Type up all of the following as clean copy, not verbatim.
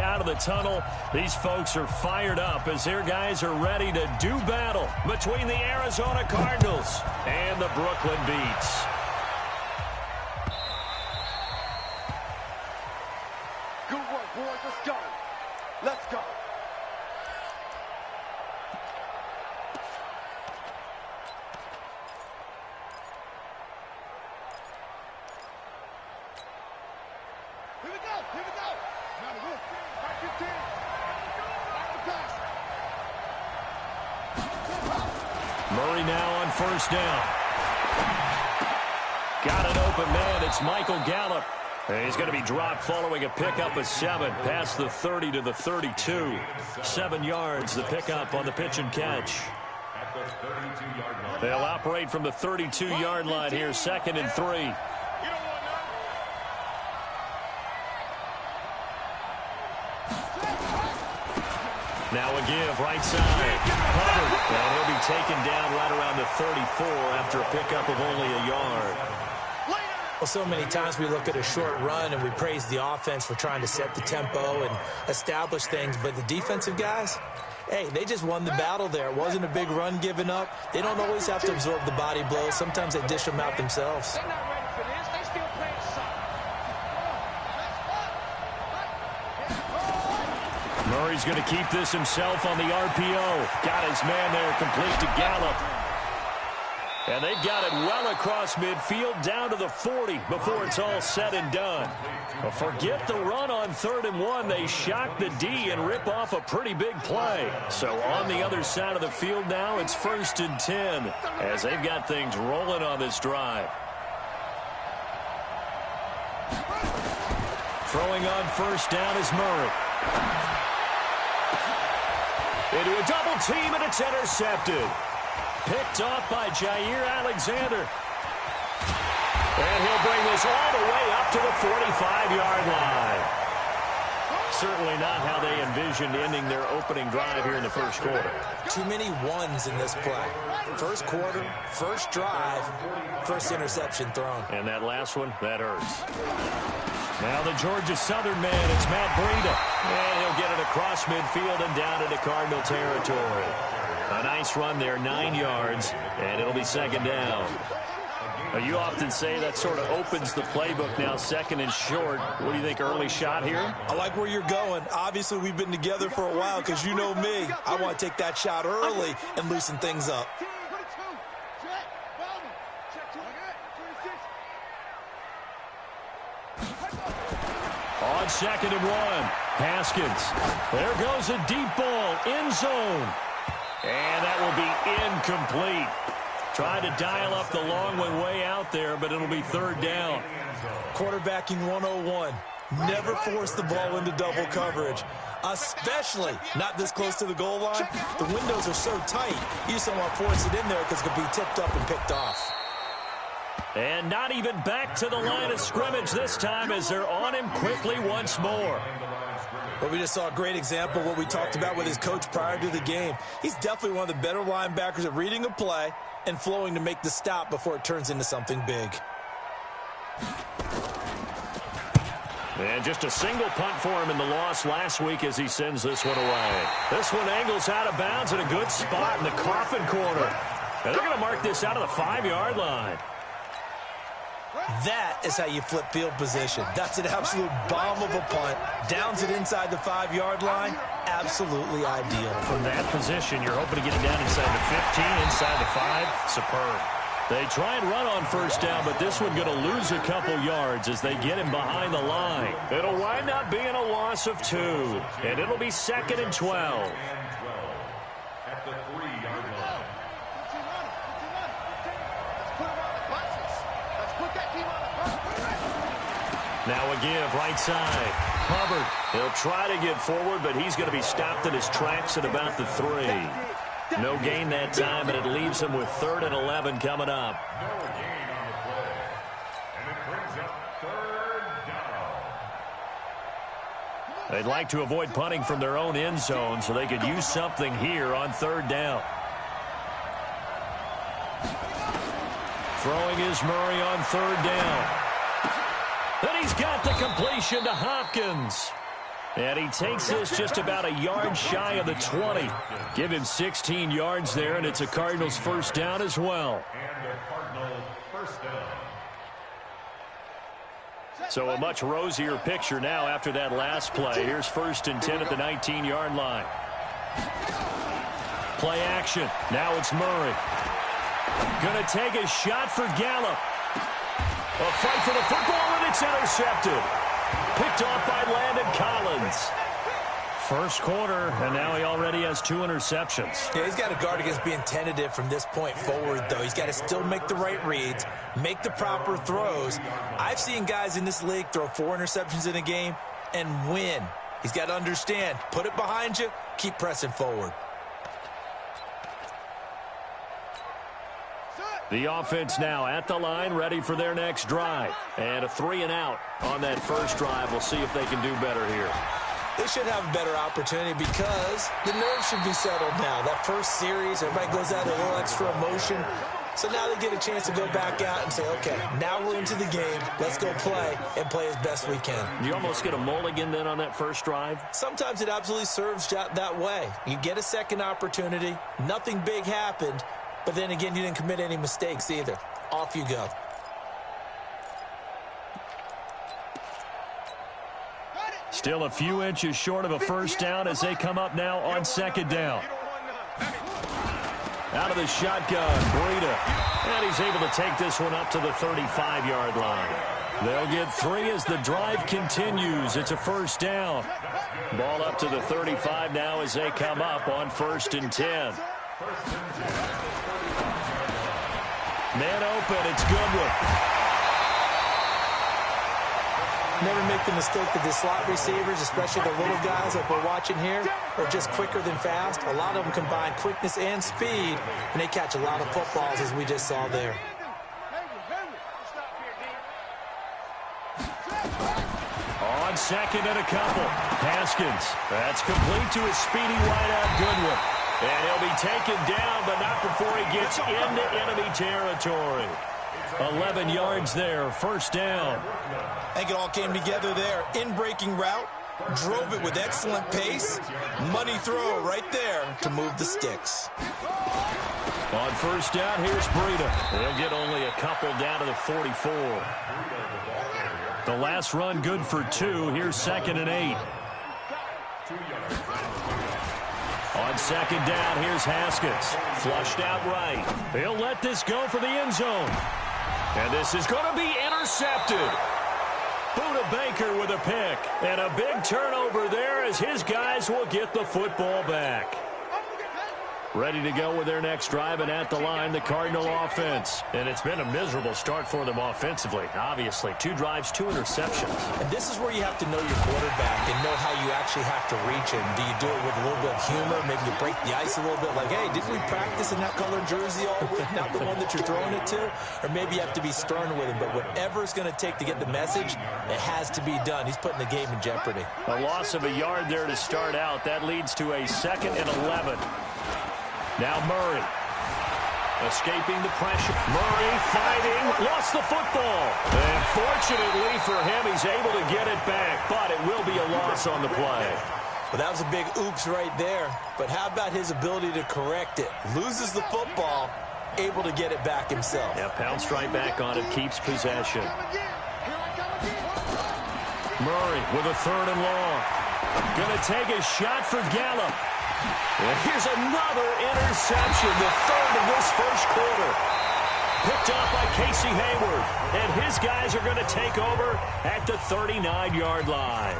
out of the tunnel. These folks are fired up as their guys are ready to do battle between the Arizona Cardinals and the Brooklyn Beats. Good work, boys. Let's go. Let's go. Here we go. Here we go. Now the roof. Back 15. Back the pass. Murray now on first down. Got an open man. It's Michael Gallup. And he's going to be dropped following a pickup of 7 past the 30 to the 32. 7 yards, the pickup on the pitch and catch. They'll operate from the 32-yard line here, 2nd and 3. Now a give, right side. Hubbard. And he'll be taken down right around the 34 after a pickup of only a yard. Well, so many times we look at a short run and we praise the offense for trying to set the tempo and establish things, but the defensive guys, hey, they just won the battle there. It wasn't a big run given up. They don't always have to absorb the body blows. Sometimes they dish them out themselves. They're not ready for this. They still playing soccer. Murray's going to keep this himself on the RPO. Got his man there, complete to Gallup. And they've got it well across midfield down to the 40 before it's all said and done. Well, forget the run on 3rd and 1. They shock the D and rip off a pretty big play. So on the other side of the field now, it's 1st and 10 as they've got things rolling on this drive. Throwing on first down is Murray. Into a double team, and it's intercepted. Picked off by Jair Alexander. And he'll bring this all the way up to the 45-yard line. Certainly not how they envisioned ending their opening drive here in the first quarter. Too many ones in this play. First quarter, first drive, first interception thrown. And that last one, that hurts. Now the Georgia Southern man, it's Matt Breida. And he'll get it across midfield and down into Cardinal territory. A nice run there, 9 yards, and it'll be 2nd down. You often say that sort of opens the playbook now, 2nd and short. What do you think, early shot here? I like where you're going. Obviously, we've been together for a while because you know me. I want to take that shot early and loosen things up. On 2nd and 1, Haskins. There goes a deep ball, end zone. And that will be incomplete. Tried to dial up the long one way out there, but it'll be 3rd down. Quarterbacking 101. Never force the ball into double coverage, especially not this close to the goal line. The windows are so tight, you just don't want to force it in there because it could be tipped up and picked off. And not even back to the line of scrimmage this time as they're on him quickly once more. Well, we just saw a great example of what we talked about with his coach prior to the game. He's definitely one of the better linebackers at reading a play and flowing to make the stop before it turns into something big. And just a single punt for him in the loss last week as he sends this one away. This one angles out of bounds at a good spot in the coffin corner. And they're going to mark this out of the 5-yard line. That is how you flip field position. That's an absolute bomb of a punt. Downs it inside the 5-yard line. Absolutely ideal. From that position, you're hoping to get it down inside the 15, inside the 5. Superb. They try and run on first down, but this one going to lose a couple yards as they get him behind the line. It'll wind up being a loss of 2, and it'll be 2nd and 12. At the 3-yard line. Now a give, right side. Hubbard, he'll try to get forward, but he's going to be stopped in his tracks at about the 3. No gain that time, and it leaves him with 3rd and 11 coming up. No gain on the play. And it brings up 3rd down. They'd like to avoid punting from their own end zone so they could use something here on 3rd down. Throwing is Murray on 3rd down. Then he's got the completion to Hopkins. And he takes this just about a yard shy of the 20. Give him 16 yards there, and it's a Cardinals first down as well. So a much rosier picture now after that last play. Here's 1st and 10 at the 19-yard line. Play action. Now it's Murray. Going to take a shot for Gallup. A fight for the football, and it's intercepted. Picked off by Landon Collins. First quarter, and now he already has 2 interceptions. Yeah, he's got to guard against being tentative from this point forward, though. He's got to still make the right reads, make the proper throws. I've seen guys in this league throw 4 interceptions in a game and win. He's got to understand, put it behind you, keep pressing forward. The offense now at the line, ready for their next drive. And a 3 and out on that first drive. We'll see if they can do better here. They should have a better opportunity because the nerves should be settled now. That first series, everybody goes out with a little extra emotion. So now they get a chance to go back out and say, okay, now we're into the game. Let's go play and play as best we can. You almost get a mulligan then on that first drive? Sometimes it absolutely serves that way. You get a second opportunity. Nothing big happened. But then again, you didn't commit any mistakes either. Off you go. Still a few inches short of a first down as they come up now on 2nd down. Out of the shotgun, Breida. And he's able to take this one up to the 35-yard line. They'll get 3 as the drive continues. It's a first down. Ball up to the 35 now as they come up on 1st and 10. Man open, it's Goodwin. Never make the mistake that the slot receivers, especially the little guys like we're watching here, are just quicker than fast. A lot of them combine quickness and speed, and they catch a lot of footballs, as we just saw there. On 2nd and a couple. Haskins. That's complete to his speedy wideout Goodwin. And he'll be taken down, but not before he gets into enemy territory. 11 yards there, first down. I think it all came together there. In-breaking route, drove it with excellent pace. Money throw right there to move the sticks. On first down, here's Breida. They'll get only a couple down to the 44. The last run good for 2. Here's 2nd and 8. On 2nd down, here's Haskins. Flushed out right. He'll let this go for the end zone. And this is going to be intercepted. Buda Baker with a pick. And a big turnover there as his guys will get the football back. Ready to go with their next drive, and at the line, the Cardinal offense. And it's been a miserable start for them offensively, obviously. 2 drives, 2 interceptions. And this is where you have to know your quarterback and know how you actually have to reach him. Do you do it with a little bit of humor? Maybe you break the ice a little bit, like, hey, didn't we practice in that colored jersey all week, not the one that you're throwing it to? Or maybe you have to be stern with him. But whatever it's going to take to get the message, it has to be done. He's putting the game in jeopardy. A loss of a yard there to start out. That leads to a 2nd and 11. Now Murray, escaping the pressure. Murray fighting, lost the football. And fortunately for him, he's able to get it back, but it will be a loss on the play. Well, that was a big oops right there. But how about his ability to correct it? Loses the football, able to get it back himself. Yeah, pounced right back on it, keeps possession. Murray with a 3rd and long. Going to take a shot for Gallup. And here's another interception, the 3rd of this first quarter. Picked off by Casey Hayward. And his guys are going to take over at the 39-yard line.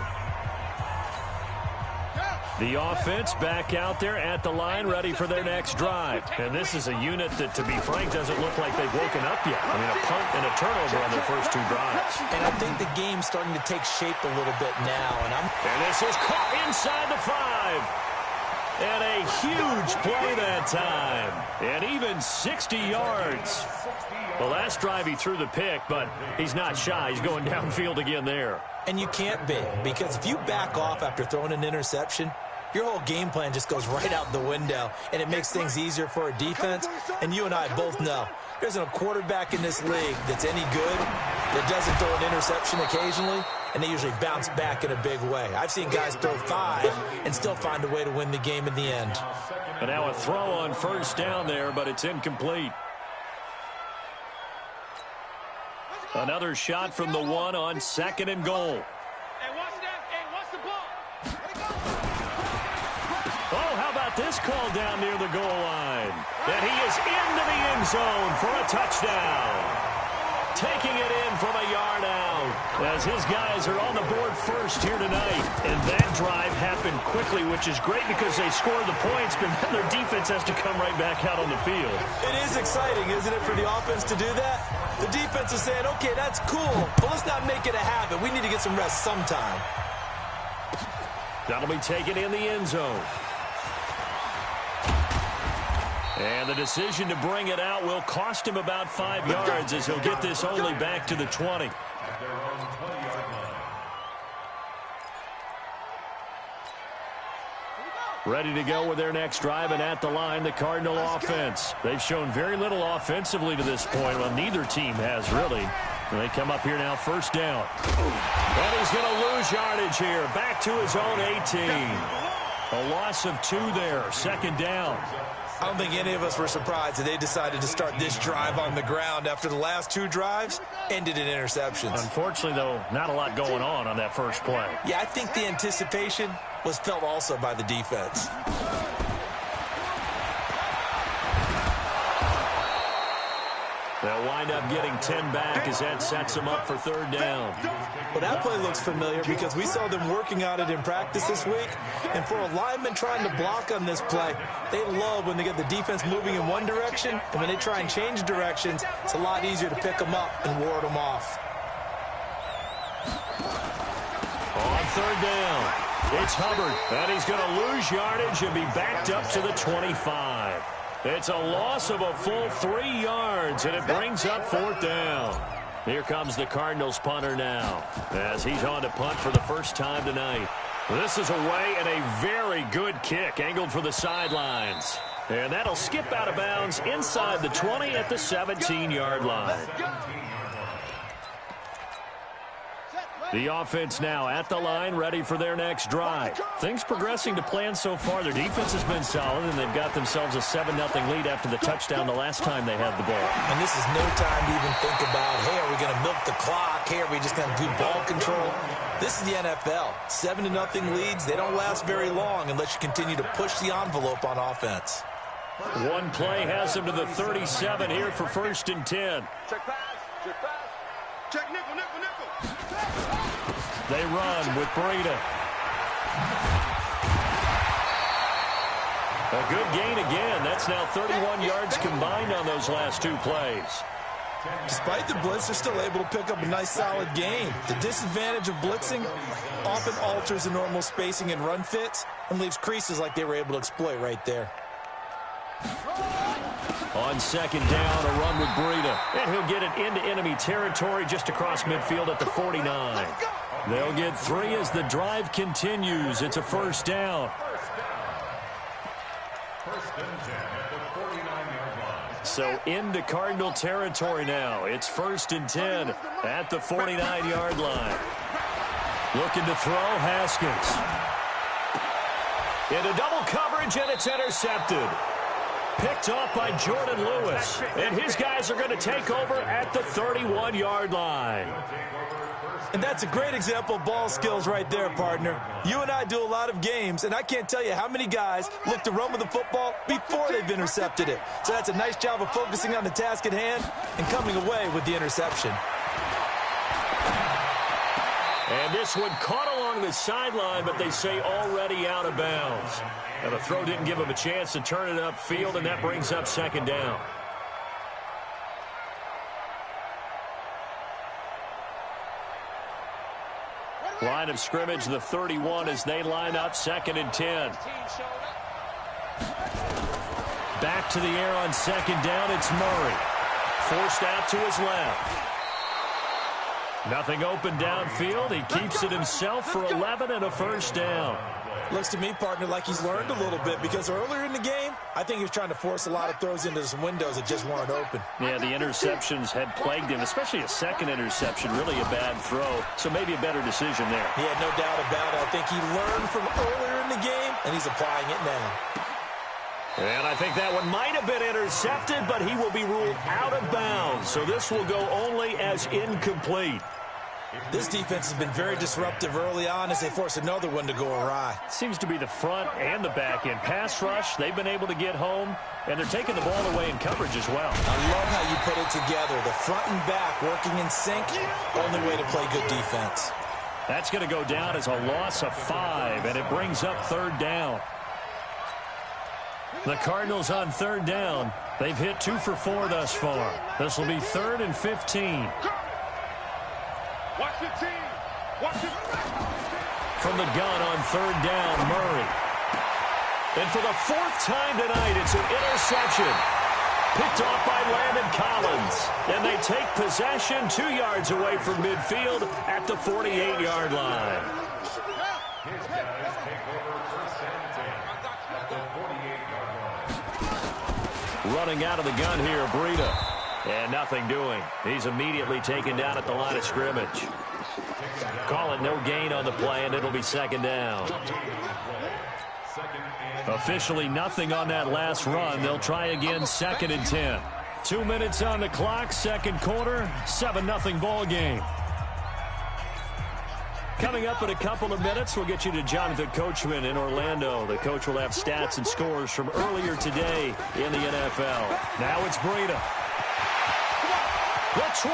The offense back out there at the line, ready for their next drive. And this is a unit that, to be frank, doesn't look like they've woken up yet. I mean, a punt and a turnover on their first 2 drives. And I think the game's starting to take shape a little bit now. And this is caught inside the 5. And a huge play that time. And even 60 yards. The last drive he threw the pick, but he's not shy. He's going downfield again there. And you can't be, because if you back off after throwing an interception, your whole game plan just goes right out the window, and it makes things easier for a defense. And you and I both know there's a quarterback in this league that's any good that doesn't throw an interception occasionally, and they usually bounce back in a big way. I've seen guys throw 5 and still find a way to win the game in the end. And now a throw on first down there, but it's incomplete. Another shot from the 1 on 2nd and goal. Hey, watch that. Hey, watch the ball. Oh, how about this call down near the goal line? And he is into the end zone for a touchdown. Taking it in from a yard out as his guys are on the board first here tonight. And that drive happened quickly, which is great because they scored the points, but then their defense has to come right back out on the field. It is exciting, isn't it, for the offense to do that? The defense is saying, okay, that's cool, but let's not make it a habit. We need to get some rest sometime. That'll be taken in the end zone. And the decision to bring it out will cost him about 5 yards as he'll get this only back to the 20. Ready to go with their next drive, and at the line, the Cardinal offense. They've shown very little offensively to this point. Well, neither team has, really. And they come up here now, first down. And he's going to lose yardage here. Back to his own 18. A loss of 2 there, 2nd down. I don't think any of us were surprised that they decided to start this drive on the ground after the last 2 drives ended in interceptions. Unfortunately, though, not a lot going on that first play. Yeah, I think the anticipation was felt also by the defense. They'll wind up getting 10 back as that sets them up for 3rd down. Well, that play looks familiar because we saw them working on it in practice this week. And for a lineman trying to block on this play, they love when they get the defense moving in one direction. And when they try and change directions, it's a lot easier to pick them up and ward them off. On 3rd down, it's Hubbard. And he's going to lose yardage and be backed up to the 25. It's a loss of a full 3 yards, and it brings up 4th down. Here comes the Cardinals punter now as he's on to punt for the first time tonight. This is away and a very good kick angled for the sidelines. And that'll skip out of bounds inside the 20 at the 17-yard line. The offense now at the line, ready for their next drive. Things progressing to plan so far. Their defense has been solid, and they've got themselves a 7-0 lead after the touchdown the last time they had the ball. And this is no time to even think about, hey, are we going to milk the clock? Hey, are we just going to do ball control? This is the NFL. 7-0 leads, they don't last very long unless you continue to push the envelope on offense. One play has them to the 37 here for 1st and 10. Check pass. Check pass. Check nickel, nickel, nickel. They run with Breida. A good gain again. That's now 31 yards combined on those last 2 plays. Despite the blitz, they're still able to pick up a nice, solid gain. The disadvantage of blitzing often alters the normal spacing and run fits and leaves creases like they were able to exploit right there. On 2nd down, a run with Breida. And he'll get it into enemy territory just across midfield at the 49. They'll get 3 as the drive continues. It's a 1st down. So into Cardinal territory now. It's 1st and 10 at the 49-yard line. Looking to throw, Haskins. Into double coverage, and it's intercepted. Picked off by Jordan Lewis. And his guys are going to take over at the 31-yard line. And that's a great example of ball skills right there, partner. You and I do a lot of games, and I can't tell you how many guys look to run with the football before they've intercepted it. So that's a nice job of focusing on the task at hand and coming away with the interception. And this one caught along the sideline, but they say already out of bounds. And the throw didn't give him a chance to turn it upfield, and that brings up 2nd down. Line of scrimmage, the 31 as they line up, 2nd and 10. Back to the air on 2nd down, it's Murray. Forced out to his left. Nothing open downfield. He keeps it himself for 11 and a 1st down. Looks to me, partner, like he's learned a little bit, because earlier in the game, I think he was trying to force a lot of throws into some windows that just weren't open. Yeah, the interceptions had plagued him, especially a second interception, really a bad throw. So maybe a better decision there. He had no doubt about it. I think he learned from earlier in the game, and he's applying it now. And I think that one might have been intercepted, but he will be ruled out of bounds. So this will go only as incomplete. This defense has been very disruptive early on as they force another one to go awry. Seems to be the front and the back end. Pass rush, they've been able to get home, and they're taking the ball away in coverage as well. I love how you put it together. The front and back working in sync, only way to play good defense. That's going to go down as a loss of 5, and it brings up third down. The Cardinals on third down. They've hit 2 for 4 thus far. This will be 3rd and 15. Watch the team. Watch it. From the gun on third down, Murray. And for the 4th time tonight, it's an interception. Picked off by Landon Collins. And they take possession 2 yards away from midfield at the 48-yard line. His guys take over first and 10 at the 48-yard line. Running out of the gun here, Breida. And nothing doing. He's immediately taken down at the line of scrimmage. Call it no gain on the play, and it'll be second down. Officially nothing on that last run. They'll try again, 2nd and 10. 2 minutes on the clock, second quarter, 7-0 ball game. Coming up in a couple of minutes, we'll get you to Jonathan Coachman in Orlando. The coach will have stats and scores from earlier today in the NFL. Now it's Breida. The 20.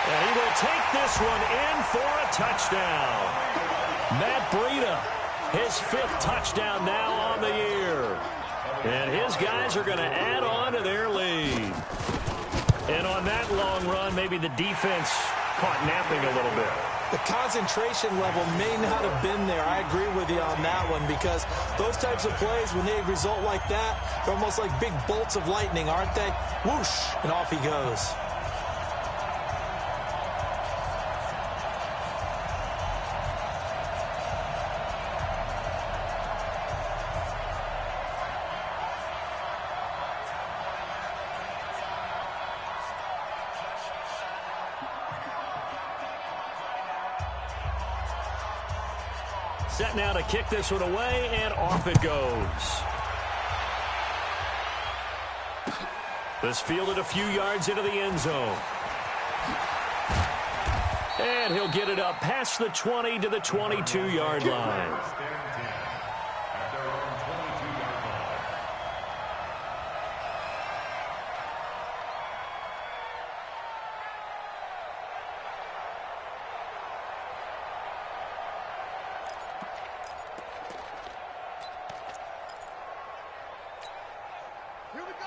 And he will take this one in for a touchdown. Matt Breida, his 5th touchdown now on the year. And his guys are going to add on to their lead. And on that long run, maybe the defense caught napping a little bit. The concentration level may not have been there. I agree with you on that one, because those types of plays, when they result like that, they're almost like big bolts of lightning, aren't they? Whoosh, and off he goes. Set now to kick this one away, and off it goes. This fielded a few yards into the end zone. And he'll get it up past the 20 to the 22-yard line.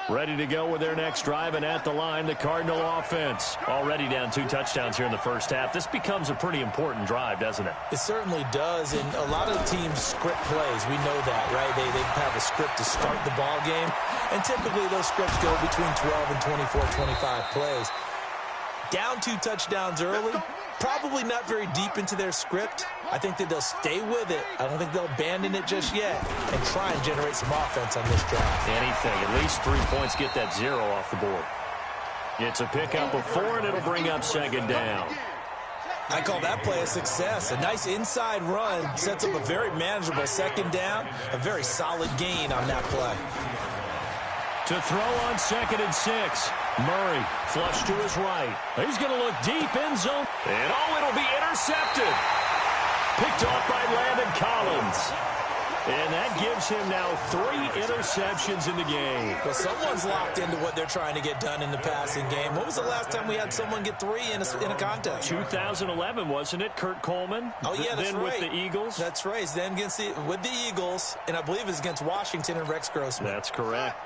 Ready to go with their next drive, and at the line, the Cardinal offense. Already down 2 touchdowns here in the first half. This becomes a pretty important drive, doesn't it? It certainly does, and a lot of the teams script plays. We know that, right? They have a script to start the ball game, and typically those scripts go between 12 and 24, 25 plays. Down 2 touchdowns early, probably not very deep into their script. I think that they'll stay with it. I don't think they'll abandon it just yet and try and generate some offense on this drive. Anything. At least 3 points, get that 0 off the board. It's a pickup of 4, and it'll bring up second down. I call that play a success. A nice inside run sets up a very manageable second down. A very solid gain on that play. To throw on 2nd and 6. Murray, flush to his right. He's going to look deep in zone. And it'll be intercepted. Picked off by Landon Collins. And that gives him now 3 interceptions in the game. Well, someone's locked into what they're trying to get done in the passing game. When was the last time we had someone get 3 in a contest? 2011, wasn't it? Kurt Coleman. Oh, yeah, that's then right. With the Eagles. That's right. Then with the Eagles, and I believe it's against Washington and Rex Grossman. That's correct.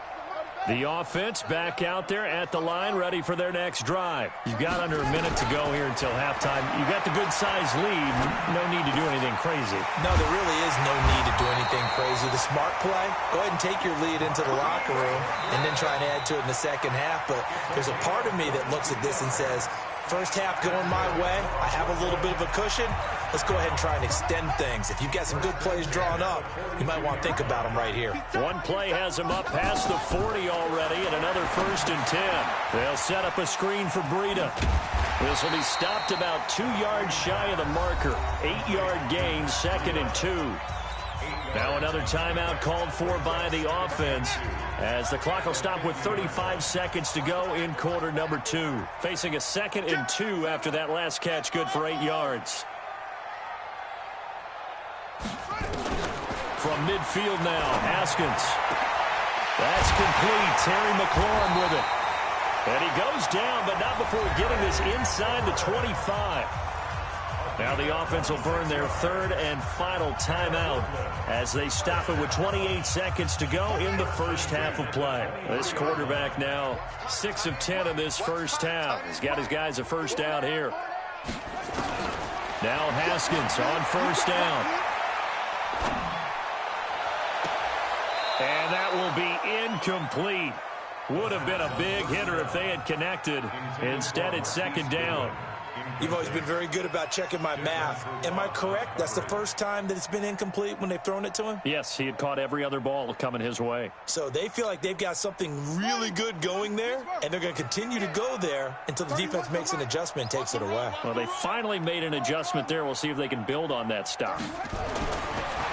The offense back out there at the line, ready for their next drive. You've got under a minute to go here until halftime. You've got the good-sized lead. No need to do anything crazy. No, there really is no need to do anything crazy. The smart play, go ahead and take your lead into the locker room and then try and add to it in the second half. But there's a part of me that looks at this and says, first half going my way, I have a little bit of a cushion. let's go ahead and try and extend things. If you've got some good plays drawn up, you might want to think about them right here. One play has him up past the 40 already, and another 1st and 10. They'll set up a screen for Breida. This will be stopped about 2 yards shy of the marker. 8-yard gain, 2nd and 2. Now another timeout called for by the offense as the clock will stop with 35 seconds to go in quarter number 2. Facing a 2nd and 2 after that last catch, good for 8 yards. From midfield now, Haskins. That's complete. Terry McLaurin with it. And he goes down, but not before getting this inside the 25. Now the offense will burn their 3rd and final timeout as they stop it with 28 seconds to go in the first half of play. This quarterback now 6 of 10 in this first half. He's got his guys a first down here. Now Haskins on first down. And that will be incomplete. Would have been a big hitter if they had connected. Instead, it's 2nd down. You've always been very good about checking my math. Am I correct? That's the first time that it's been incomplete when they've thrown it to him? Yes, he had caught every other ball coming his way. So they feel like they've got something really good going there, and they're going to continue to go there until the defense makes an adjustment and takes it away. Well, they finally made an adjustment there. We'll see if they can build on that stop.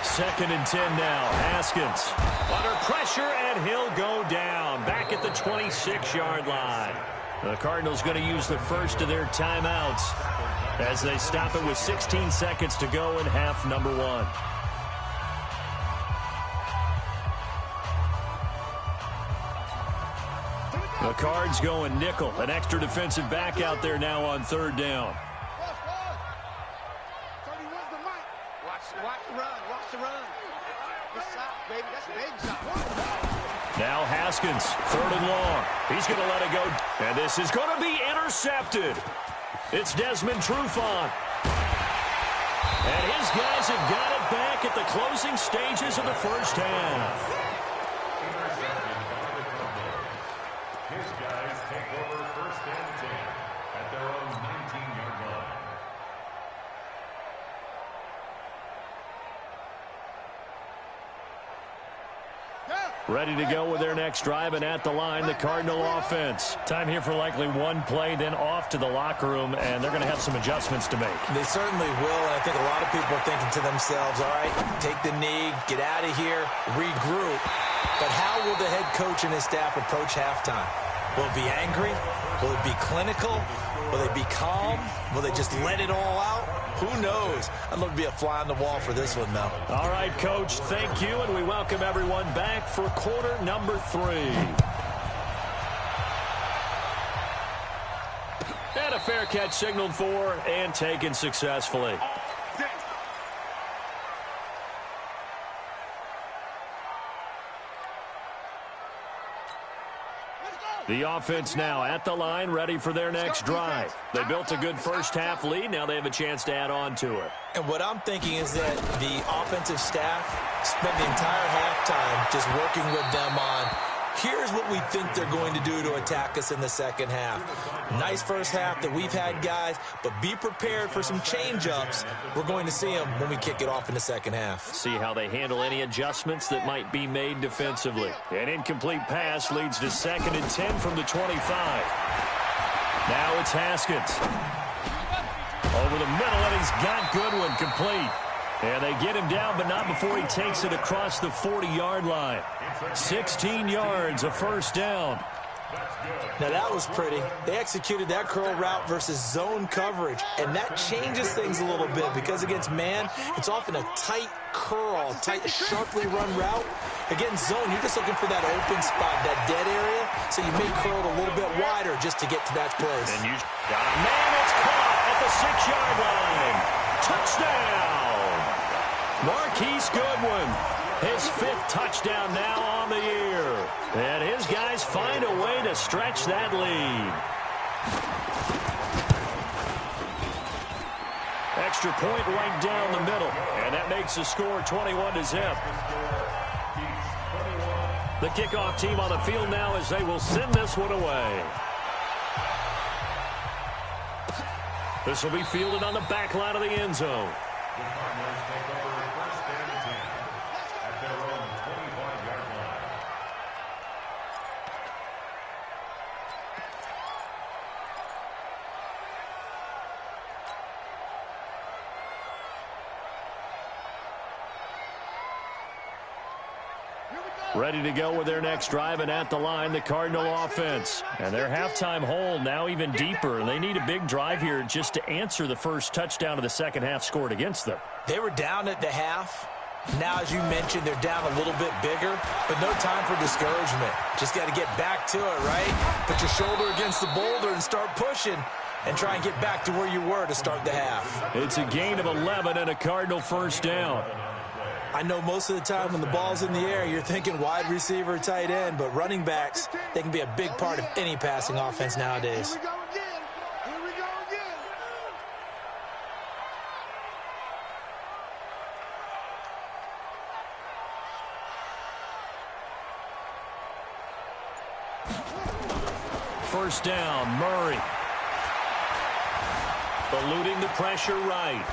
2nd and 10 now. Haskins under pressure, and he'll go down back at the 26-yard line. The Cardinals going to use the first of their timeouts as they stop it with 16 seconds to go in half number 1. The Cards going nickel. An extra defensive back out there now on 3rd down. Watch the run. Watch the run. Good stop, baby. That's big stop. Now Haskins, 3rd and long. He's going to let it go. And this is going to be intercepted. It's Desmond Trufant. And his guys have got it back at the closing stages of the first half. His guys take over 1st and 10 at their own 19-yard line. Ready to go with their next drive, and at the line, the Cardinal offense. Time here for likely one play, then off to the locker room, and they're going to have some adjustments to make. They certainly will, and I think a lot of people are thinking to themselves, all right, take the knee, get out of here, regroup. But how will the head coach and his staff approach halftime? Will it be angry? Will it be clinical? Will they be calm? Will they just let it all out? Who knows? I'd love to be a fly on the wall for this one, though. All right, Coach, thank you, and we welcome everyone back for quarter number 3. And a fair catch signaled for and taken successfully. The offense now at the line, ready for their next drive. They built a good first half lead. Now they have a chance to add on to it. And what I'm thinking is that the offensive staff spent the entire halftime just working with them on, here's what we think they're going to do to attack us in the second half. Nice first half that we've had, guys, but be prepared for some change-ups. We're going to see them when we kick it off in the second half. See how they handle any adjustments that might be made defensively. An incomplete pass leads to 2nd and 10 from the 25. Now it's Haskins. Over the middle, and he's got Goodwin complete. And they get him down, but not before he takes it across the 40-yard line. 16 yards, a first down. Now that was pretty. They executed that curl route versus zone coverage, and that changes things a little bit because against man, it's often a tight curl, tight, sharply run route. Against zone, you're just looking for that open spot, that dead area, so you may curl it a little bit wider just to get to that place. And you got a man, it's caught at the 6-yard line. Touchdown! Marquise Goodwin, his 5th touchdown now on the year. And his guys find a way to stretch that lead. Extra point right down the middle. And that makes the score 21-0. The kickoff team on the field now as they will send this one away. This will be fielded on the back line of the end zone. Ready to go with their next drive, and at the line, the Cardinal offense. And their halftime hole now even deeper. They need a big drive here just to answer the first touchdown of the second half scored against them. They were down at the half. Now, as you mentioned, they're down a little bit bigger, but no time for discouragement. Just got to get back to it, right? Put your shoulder against the boulder and start pushing and try and get back to where you were to start the half. It's a gain of 11 and a Cardinal first down. I know most of the time when the ball's in the air, you're thinking wide receiver, tight end, but running backs, they can be a big part of any passing offense nowadays. Here we go again. Here we go again. First down, Murray. Eluding the pressure right.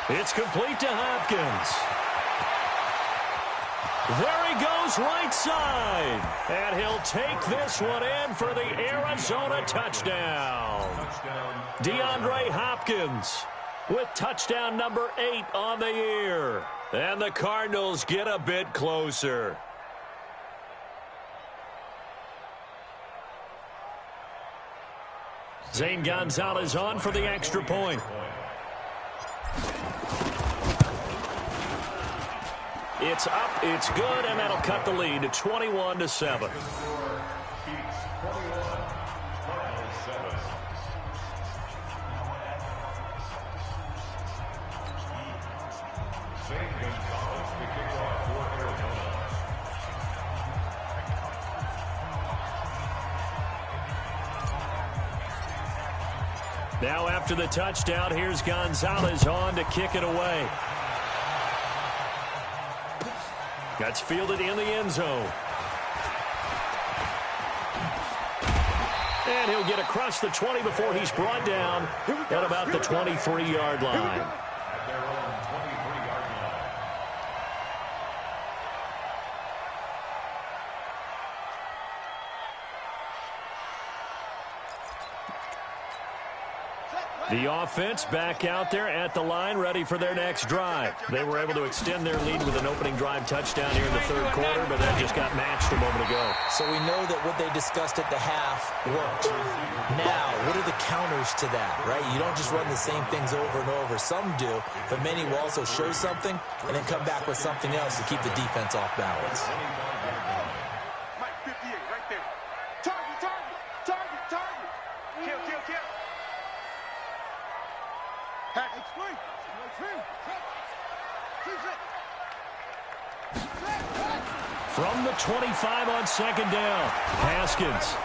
It's complete to Hopkins. There he goes right side. And he'll take this one in for the Arizona touchdown. DeAndre Hopkins with touchdown number 8 on the year. And the Cardinals get a bit closer. Zane Gonzalez on for the extra point. It's up, it's good, and that'll cut the lead to 21-7. Now after the touchdown, here's Gonzalez on to kick it away. That's fielded in the end zone. And he'll get across the 20 before he's brought down at about the 23-yard line. At their own 23-yard line. The offense back out there at the line, ready for their next drive. They were able to extend their lead with an opening drive touchdown here in the third quarter, but that just got matched a moment ago. So we know that what they discussed at the half worked. Now, what are the counters to that, right? You don't just run the same things over and over. Some do, but many will also show something and then come back with something else to keep the defense off balance. Mike 58 right there. Target, target, target, target. Kill, kill, kill. From the 25 on second down, Haskins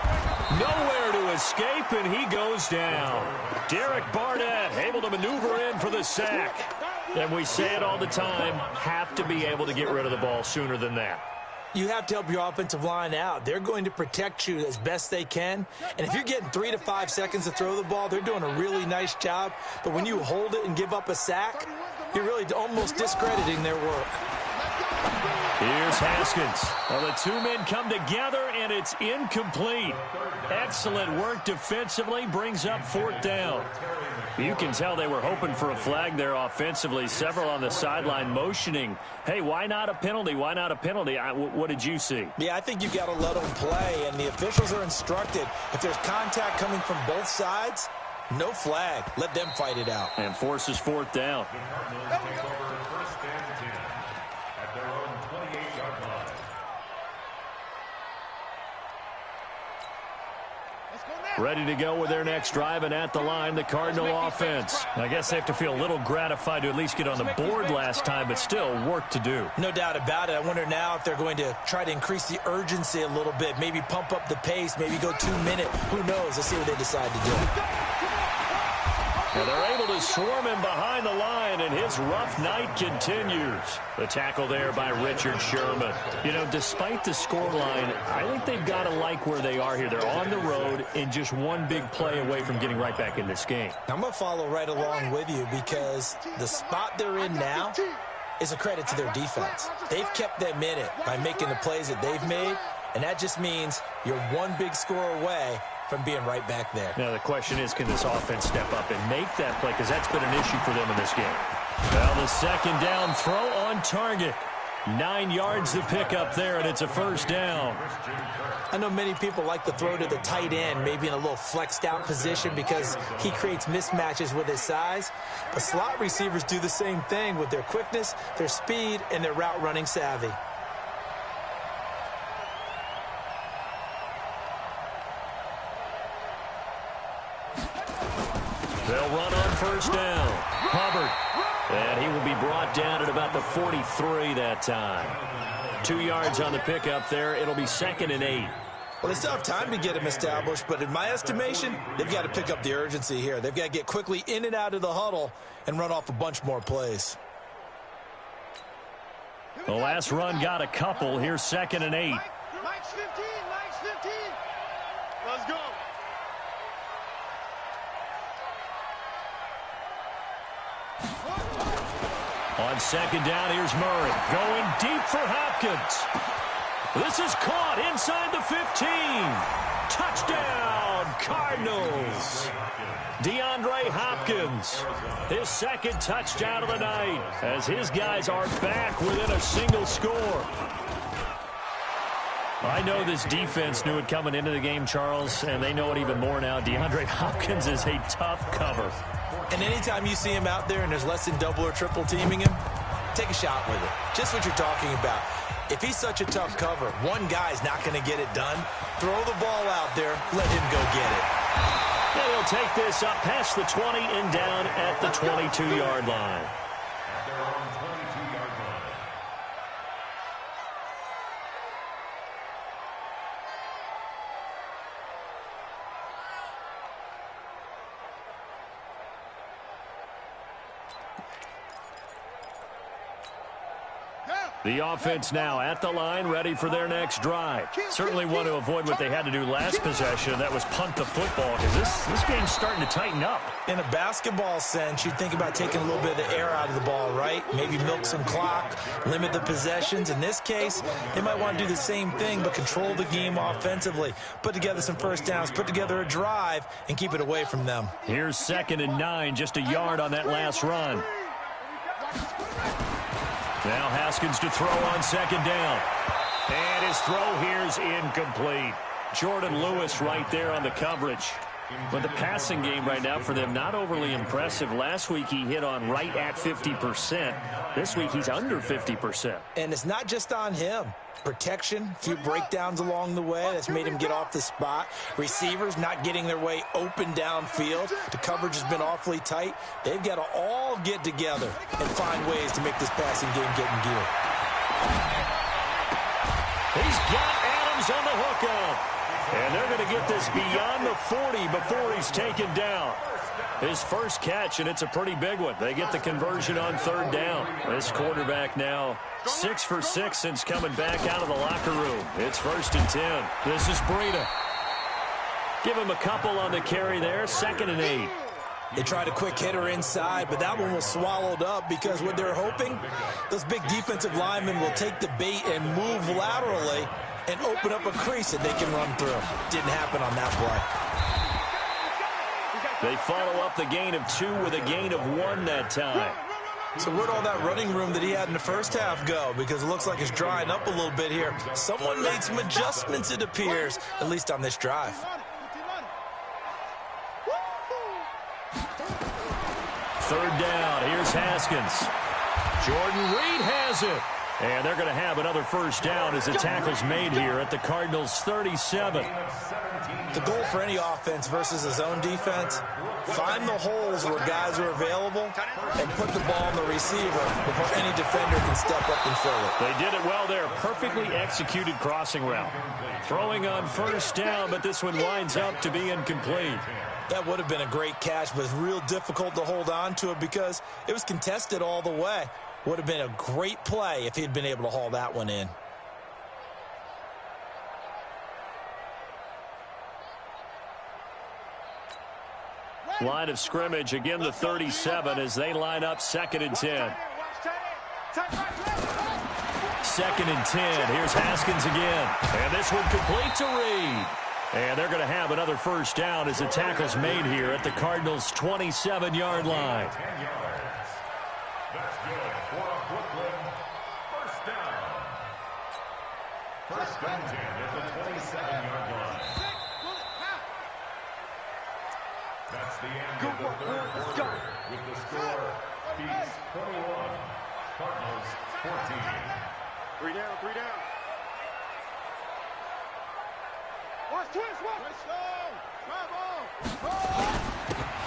nowhere to escape, and he goes down. Derek Barnett able to maneuver in for the sack. And we say it all the time, have to be able to get rid of the ball sooner than that. You have to help your offensive line out. They're going to protect you as best they can. And if you're getting 3 to 5 seconds to throw the ball, they're doing a really nice job. But when you hold it and give up a sack, you're really almost discrediting their work. Here's Haskins. Well, the two men come together, and it's incomplete. Excellent work defensively, brings up fourth down. You can tell they were hoping for a flag there offensively. Several on the sideline motioning, hey, why not a penalty? Why not a penalty? What did you see? Yeah, I think you've got to let them play, and the officials are instructed. If there's contact coming from both sides, no flag. Let them fight it out. And forces fourth down. The Cardinals take over first and 10 at their own 28-yard line. Ready to go with their next drive, and at the line, the Cardinal offense. I guess they have to feel a little gratified to at least get on the board last time, but still work to do. No doubt about it. I wonder now if they're going to try to increase the urgency a little bit, maybe pump up the pace, maybe go 2 minute. Who knows? Let's see what they decide to do. And they're able to swarm him behind the line, and his rough night continues. The tackle there by Richard Sherman. You know, despite the scoreline, I think they've got to like where they are here. They're on the road and just one big play away from getting right back in this game. I'm going to follow right along with you because the spot they're in now is a credit to their defense. They've kept them in it by making the plays that they've made, and that just means you're one big score away from being right back there. Now, the question is, can this offense step up and make that play? Because that's been an issue for them in this game. Well, the second down throw on target. 9 yards to pick up there, and it's a first down. I know many people like to throw to the tight end, maybe in a little flexed out position because he creates mismatches with his size. But slot receivers do the same thing with their quickness, their speed, and their route running savvy. They'll run on first down. Hubbard. And he will be brought down at about the 43 that time. 2 yards on the pickup there. It'll be 2nd and 8. Well, they still have time to get him established, but in my estimation, they've got to pick up the urgency here. They've got to get quickly in and out of the huddle and run off a bunch more plays. The last run got a couple. Here's 2nd and 8. Mike's 15. Mike's 15. Let's go. On 2nd down, here's Murray. Going deep for Hopkins. This is caught inside the 15. Touchdown, Cardinals. DeAndre Hopkins, his 2nd touchdown of the night, as his guys are back within a single score. I know this defense knew it coming into the game, Charles, and they know it even more now. DeAndre Hopkins is a tough cover. And anytime you see him out there and there's less than double or triple teaming him, take a shot with it. Just what you're talking about. If he's such a tough cover, one guy's not going to get it done. Throw the ball out there. Let him go get it. And he'll take this up past the 20 and down at the 22-yard line. At their own 22-yard line. The offense now at the line, ready for their next drive. Certainly want to avoid what they had to do last possession. That was punt the football, because this game's starting to tighten up. In a basketball sense, you'd think about taking a little bit of the air out of the ball, right? Maybe milk some clock, limit the possessions. In this case, they might want to do the same thing, but control the game offensively. Put together some first downs, put together a drive, and keep it away from them. Here's 2nd and 9, just a yard on that last run. Now Haskins to throw on 2nd down. And his throw here's incomplete. Jordan Lewis right there on the coverage. But the passing game right now for them, not overly impressive. Last week he hit on right at 50%. This week he's under 50%. And it's not just on him. Protection, a few breakdowns along the way. That's made him get off the spot. Receivers not getting their way open downfield. The coverage has been awfully tight. They've got to all get together and find ways to make this passing game get in gear. He's got Adams on the hookup. And they're going to get this beyond the 40 before he's taken down. His first catch, and it's a pretty big one. They get the conversion on 3rd down. This quarterback now 6 for 6 since coming back out of the locker room. It's 1st and 10. This is Breida. Give him a couple on the carry there. 2nd and 8. They tried a quick hitter inside, but that one was swallowed up because what they're hoping, those big defensive linemen will take the bait and move laterally and open up a crease that they can run through. Didn't happen on that play. They follow up the gain of 2 with a gain of 1 that time. So where'd all that running room that he had in the first half go? Because it looks like it's drying up a little bit here. Someone made some adjustments, it appears, at least on this drive. 3rd down. Here's Haskins. Jordan Reed has it. And they're going to have another first down as the tackle's made here at the Cardinals' 37. The goal for any offense versus a zone defense, find the holes where guys are available and put the ball on the receiver before any defender can step up and fill it. They did it well there. Perfectly executed crossing route. Throwing on first down, but this one winds up to be incomplete. That would have been a great catch, but it's real difficult to hold on to it because it was contested all the way. Would have been a great play if he'd been able to haul that one in. Line of scrimmage, again the 37 as they line up 2nd and 10. 2nd and 10. Here's Haskins again. And this one complete to Reed. And they're going to have another first down as the tackle's made here at the Cardinals' 27-yard line. That's good for a Brooklyn first down. First and 10 at the 27-yard line. That's the end of the third quarter with the score Beats 21, Cardinals 14. 3 down, 3 down.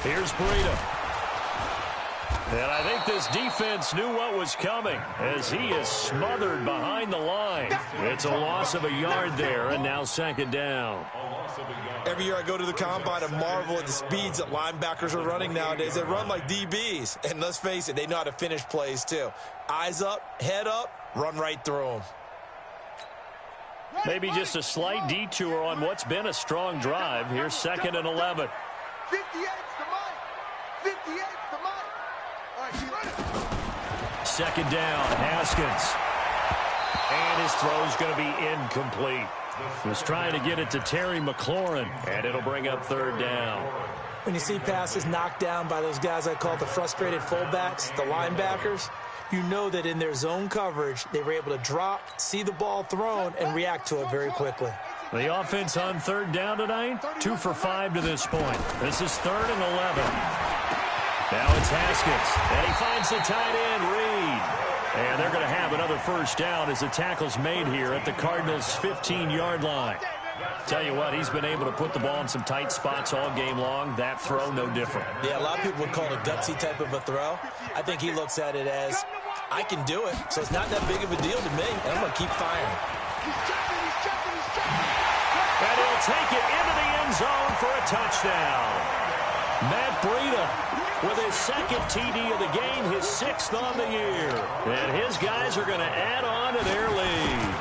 Here's Breida. And I think this defense knew what was coming as he is smothered behind the line. It's a loss of a yard there, and now second down. Every year I go to the combine and marvel at the speeds that linebackers are running nowadays. They run like DBs. And let's face it, they know how to finish plays too. Eyes up, head up, run right through them. Maybe just a slight detour on what's been a strong drive. Here's second and 11. 58's the mic. 58's the mic. All right, keep running. Second down, Haskins. And his throw's going to be incomplete. He was trying to get it to Terry McLaurin, and it'll bring up third down. When you see passes knocked down by those guys I call the frustrated fullbacks, the linebackers, you know that in their zone coverage, they were able to drop, see the ball thrown, and react to it very quickly. The offense on third down tonight, 2 for 5 to this point. This is third and 11. Now it's Haskins, and he finds the tight end, Reed. And they're going to have another first down as the tackle's made here at the Cardinals' 15-yard line. Tell you what, he's been able to put the ball in some tight spots all game long. That throw, no different. Yeah, a lot of people would call it a gutsy type of a throw. I think he looks at it as, I can do it, so it's not that big of a deal to me, and I'm going to keep firing. And he'll take it into the end zone for a touchdown. Matt Breida with his second TD of the game, his 6th on the year. And his guys are going to add on to their lead.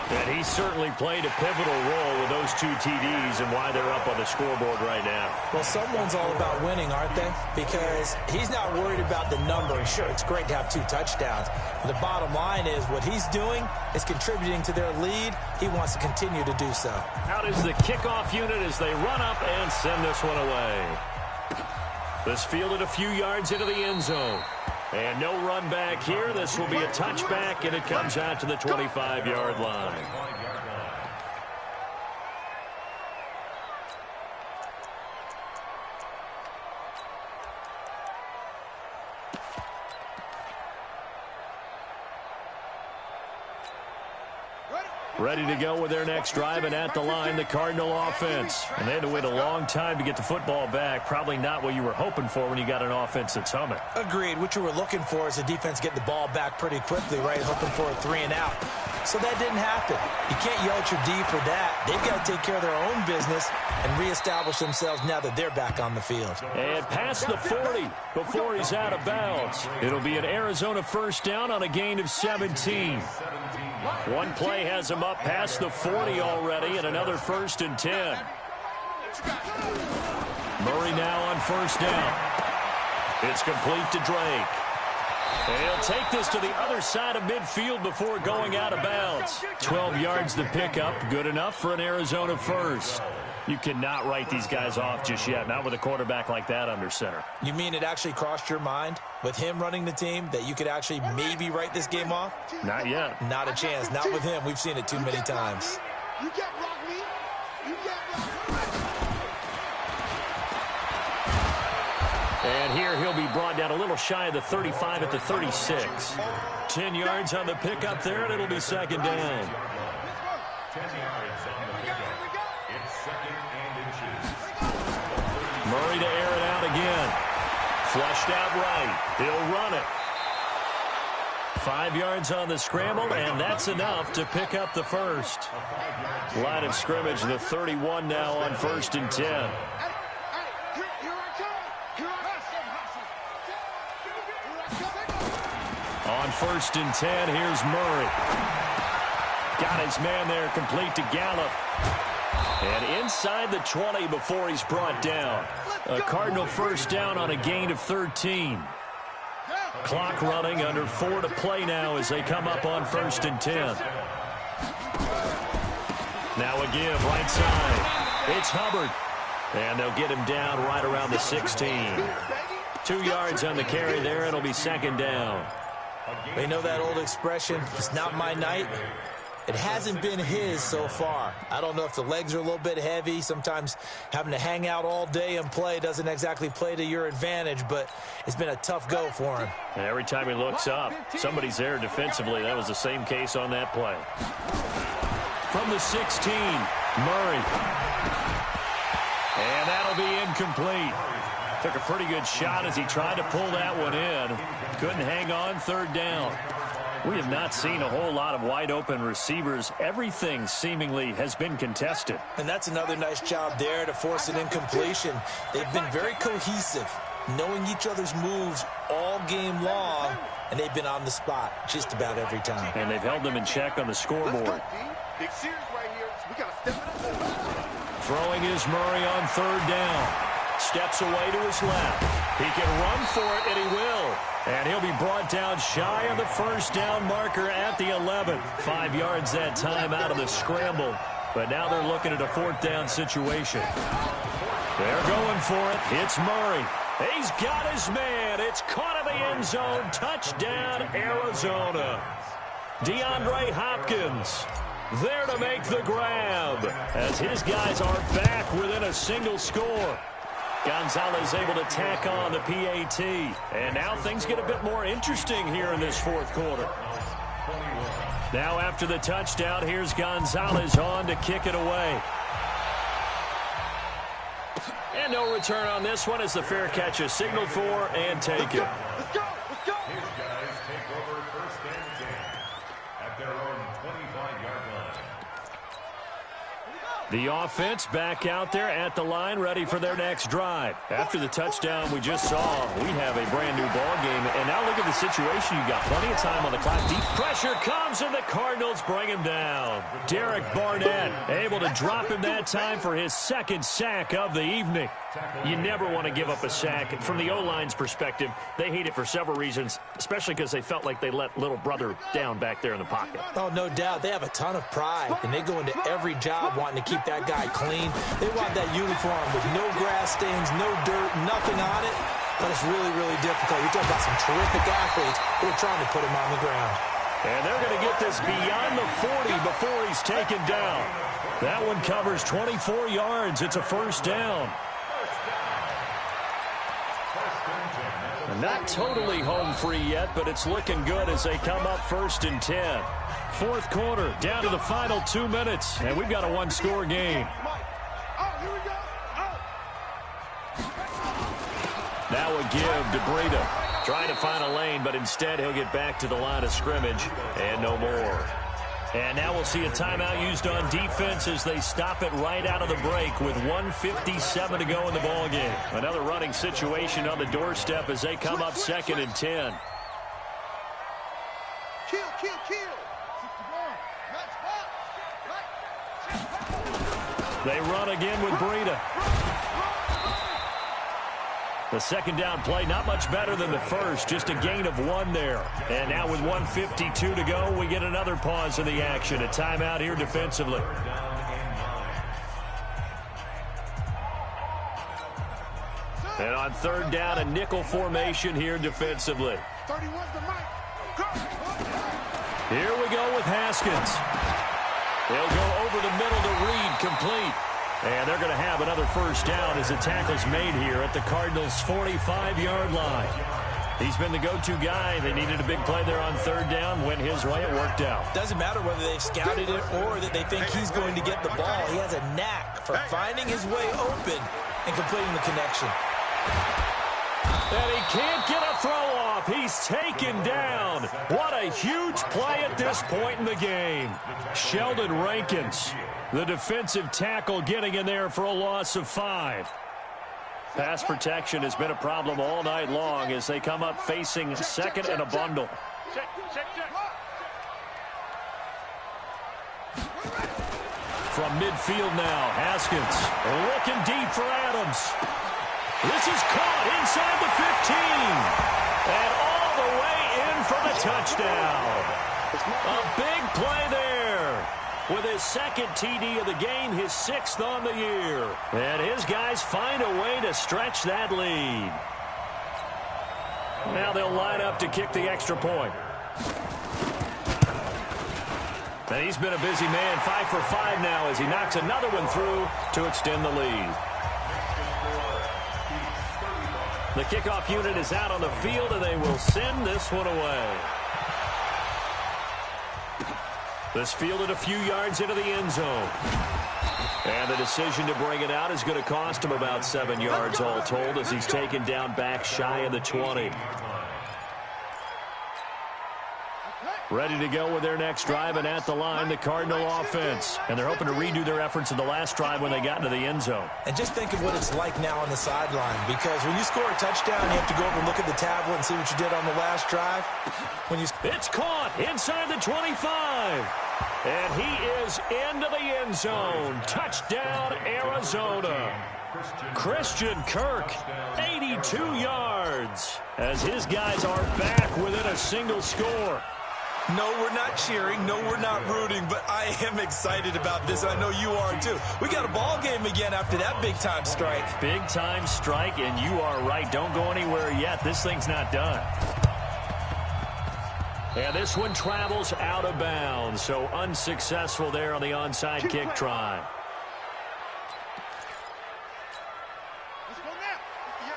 And he certainly played a pivotal role with those 2 TDs and why they're up on the scoreboard right now. Well, someone's all about winning, aren't they? Because he's not worried about the number. And sure, it's great to have 2 touchdowns. But the bottom line is what he's doing is contributing to their lead. He wants to continue to do so. Out is the kickoff unit as they run up and send this one away. This fielded a few yards into the end zone. And no run back here. This will be a touchback, and it comes out to the 25-yard line. Ready to go with their next drive, and at the line, the Cardinal offense. And they had to wait a long time to get the football back. Probably not what you were hoping for when you got an offense that's humming. Agreed. What you were looking for is the defense getting the ball back pretty quickly, right? Hoping for a 3 and out. So that didn't happen. You can't yell at your D for that. They've got to take care of their own business and reestablish themselves now that they're back on the field. And past the 40 before he's out of bounds. It'll be an Arizona first down on a gain of 17. One play has him up past the 40 already, and another first and 10. Murray now on first down. It's complete to Drake. And he'll take this to the other side of midfield before going out of bounds. 12 yards to pick up, good enough for an Arizona first. You cannot write these guys off just yet, not with a quarterback like that under center. You mean it actually crossed your mind with him running the team that you could actually maybe write this game off? Not yet. Not a chance. Not with him. We've seen it too many times. You can't block me. You can't block me. And here he'll be brought down a little shy of the 35 at the 36. 10 yards on the pickup there, and it'll be second down. 10 yards on the pickup. It's second and inches. Murray to air it out again. Flushed out right. He'll run it. 5 yards on the scramble, and that's enough to pick up the first. Line of scrimmage, the 31 now on first and 10. On first and 10, here's Murray. Got his man there, complete to Gallup. And inside the 20 before he's brought down. A Cardinal first down on a gain of 13. Clock running, under 4 to play now as they come up on first and 10. Now a give, right side. It's Hubbard. And they'll get him down right around the 16. 2 yards on the carry there. It'll be second down. They know that old expression, it's not my night. It hasn't been his so far. I don't know if the legs are a little bit heavy. Sometimes having to hang out all day and play doesn't exactly play to your advantage, but it's been a tough go for him. And every time he looks up, somebody's there defensively. That was the same case on that play. From the 16, Murray. And that'll be incomplete. Took a pretty good shot as he tried to pull that one in. Couldn't hang on, third down. We have not seen a whole lot of wide-open receivers. Everything seemingly has been contested. And that's another nice job there to force an incompletion. They've been very cohesive, knowing each other's moves all game long, and they've been on the spot just about every time. And they've held them in check on the scoreboard. Big series right here. We got to step it up. Throwing is Murray on third down. Steps away to his left. He can run for it, and he will. And he'll be brought down shy of the first down marker at the 11. 5 yards that time out of the scramble. But now they're looking at a fourth down situation. They're going for it. It's Murray. He's got his man. It's caught in the end zone. Touchdown, Arizona. DeAndre Hopkins there to make the grab as his guys are back within a single score. Gonzalez able to tack on the PAT. And now things get a bit more interesting here in this fourth quarter. Now after the touchdown, here's Gonzalez on to kick it away. And no return on this one as the fair catch is signaled for and taken. Let's go. Let's go. His guys take over first and 10 at their own 25-yard line. The offense back out there at the line, ready for their next drive. After the touchdown we just saw, we have a brand-new ball game. And now look at the situation. You got plenty of time on the clock. Deep pressure comes, and the Cardinals bring him down. Derek Barnett able to drop him that time for his second sack of the evening. You never want to give up a sack. From the O-line's perspective, they hate it for several reasons, especially because they felt like they let little brother down back there in the pocket. Oh, no doubt. They have a ton of pride, and they go into every job wanting to keep that guy clean. They want that uniform with no grass stains, no dirt, nothing on it. But it's really, really difficult. You're talking about some terrific athletes who are trying to put him on the ground. And they're going to get this beyond the 40 before he's taken down. That one covers 24 yards. It's a first down. Not totally home free yet, but it's looking good as they come up first and 10. Fourth quarter, down to the final 2 minutes, and we've got a one-score game. Now a give to Breida. Trying to find a lane, but instead he'll get back to the line of scrimmage and no more. And now we'll see a timeout used on defense as they stop it right out of the break with 1:57 to go in the ballgame. Another running situation on the doorstep as they come up second and 10. Kill, kill, kill. They run again with Breida. The second down play, not much better than the first, just a gain of 1 there. And now with 1:52 to go, we get another pause in the action. A timeout here defensively. And on third down, a nickel formation here defensively. 31's the mic. Go. Here we go with Haskins. They'll go over the middle to Reed, complete. And they're going to have another first down as the tackle's made here at the Cardinals' 45-yard line. He's been the go-to guy. They needed a big play there on third down. Went his way. It worked out. Doesn't matter whether they've scouted it or that they think he's going to get the ball. He has a knack for finding his way open and completing the connection. And he can't get a throw off. He's taken down. What a huge play at this point in the game. Sheldon Rankins, the defensive tackle, getting in there for a loss of 5. Pass protection has been a problem all night long as they come up facing second and a bundle. From midfield now, Haskins looking deep for Adams. This is caught inside the 15. And all the way in for the touchdown. A big play there. With his second TD of the game, his 6th on the year. And his guys find a way to stretch that lead. Now they'll line up to kick the extra point. And he's been a busy man, 5 for 5 now as he knocks another one through to extend the lead. The kickoff unit is out on the field, and they will send this one away. This fielded a few yards into the end zone. And the decision to bring it out is going to cost him about 7 yards all told as he's taken down back shy of the 20. Ready to go with their next drive, and at the line, the Cardinal offense. And they're hoping to redo their efforts in the last drive when they got into the end zone. And just think of what it's like now on the sideline, because when you score a touchdown, you have to go over and look at the tablet and see what you did on the last drive. It's caught inside the 25. And he is into the end zone. Touchdown, Arizona. Christian Kirk, 82 yards, as his guys are back within a single score. No, we're not cheering. No, we're not rooting, but I am excited about this. I know you are, too. We got a ball game again after that big-time strike. Big-time strike, and you are right. Don't go anywhere yet. This thing's not done. And this one travels out of bounds, so unsuccessful there on the onside kick try. Let's go now. You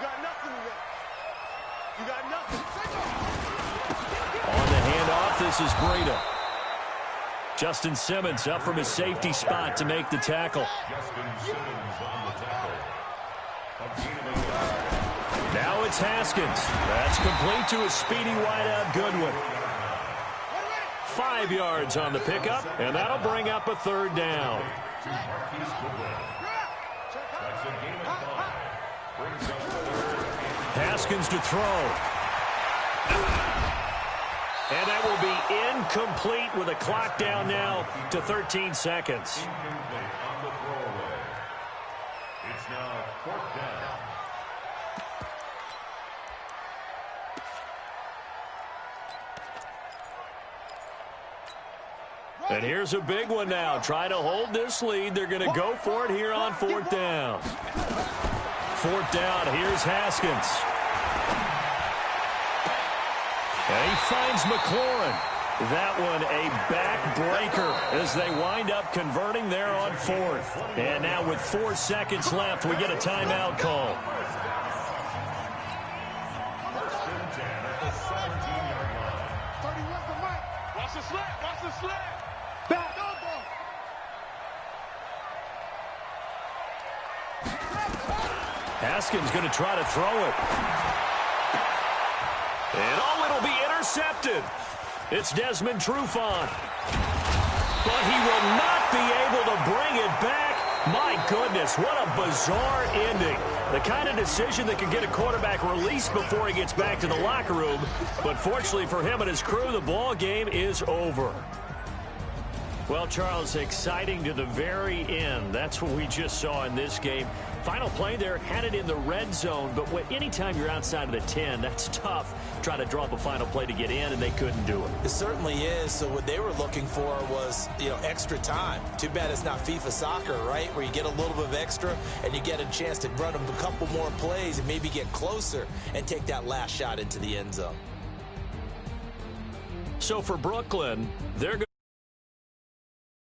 got nothing left. You got nothing. On the handoff, this is Breida. Justin Simmons up from his safety spot to make the tackle. Now it's Haskins. That's complete to a speedy wideout Goodwin. 5 yards on the pickup, and that'll bring up a third down. Haskins to throw. And that will be incomplete with a clock down now to 13 seconds. It's now 4th down. And here's a big one now. Trying to hold this lead. They're going to go for it here on 4th down. 4th down. Here's Haskins. And he finds McLaurin. That one a backbreaker as they wind up converting there on 4th. And now with 4 seconds left, we get a timeout call. Watch the sled. Watch the sled. Back. Haskins going to try to throw it. And it'll be intercepted. It's Desmond Trufant. But he will not be able to bring it back. My goodness, what a bizarre ending. The kind of decision that can get a quarterback released before he gets back to the locker room. But fortunately for him and his crew, the ball game is over. Well, Charles, exciting to the very end. That's what we just saw in this game. Final play there, had it in the red zone, but anytime you're outside of the 10, that's tough. Try to draw up a final play to get in, and they couldn't do it. It certainly is. So what they were looking for was, extra time. Too bad it's not FIFA soccer, right, where you get a little bit of extra and you get a chance to run a couple more plays and maybe get closer and take that last shot into the end zone. So for Brooklyn, they're going